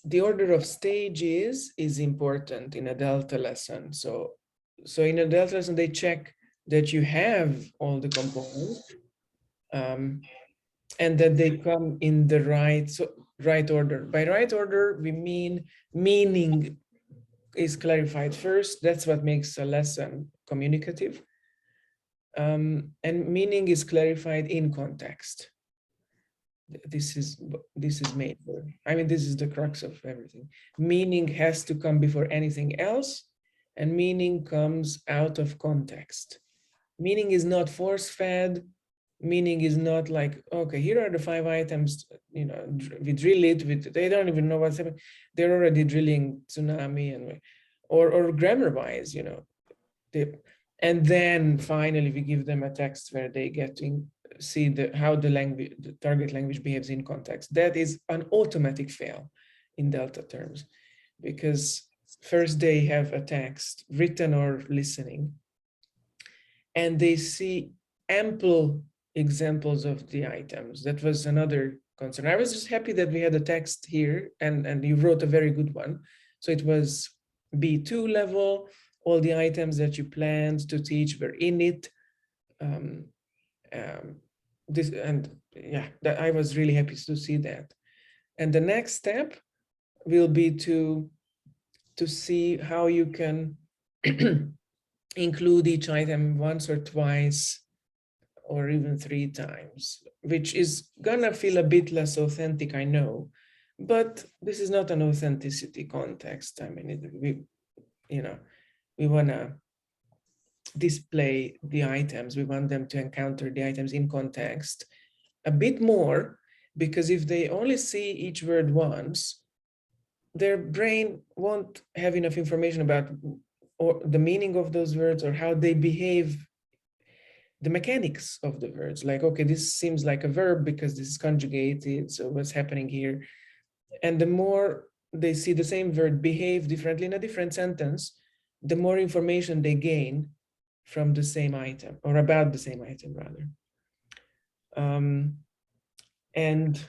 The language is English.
the order of stages is important in a Delta lesson. So in a Delta lesson, they check that you have all the components, and that they come in the right order. By right order, we mean meaning is clarified first. That's what makes a lesson communicative. And meaning is clarified in context. This is major. I mean, this is the crux of everything. Meaning has to come before anything else, and meaning comes out of context. Meaning is not force-fed. Meaning is not like, okay, here are the 5 items, you know, we drill it, they don't even know what's happening. They're already drilling tsunami, and or grammar-wise, you know. And then finally we give them a text where they get to see how the target language behaves in context. That is an automatic fail in Delta terms, because first they have a text written or listening, and they see ample examples of the items. That was another concern. I was just happy that we had a text here, and you wrote a very good one. So it was B2 level. All the items that you planned to teach were in it. I was really happy to see that. And the next step will be to see how you can include each item once or twice, or even 3 times, which is gonna feel a bit less authentic, I know, but this is not an authenticity context. I mean, we wanna display the items. We want them to encounter the items in context a bit more, because if they only see each word once, their brain won't have enough information about or the meaning of those words or how they behave, the mechanics of the words. Like, okay, this seems like a verb because this is conjugated, so what's happening here? And the more they see the same word behave differently in a different sentence, the more information they gain from the same item, or about the same item rather. And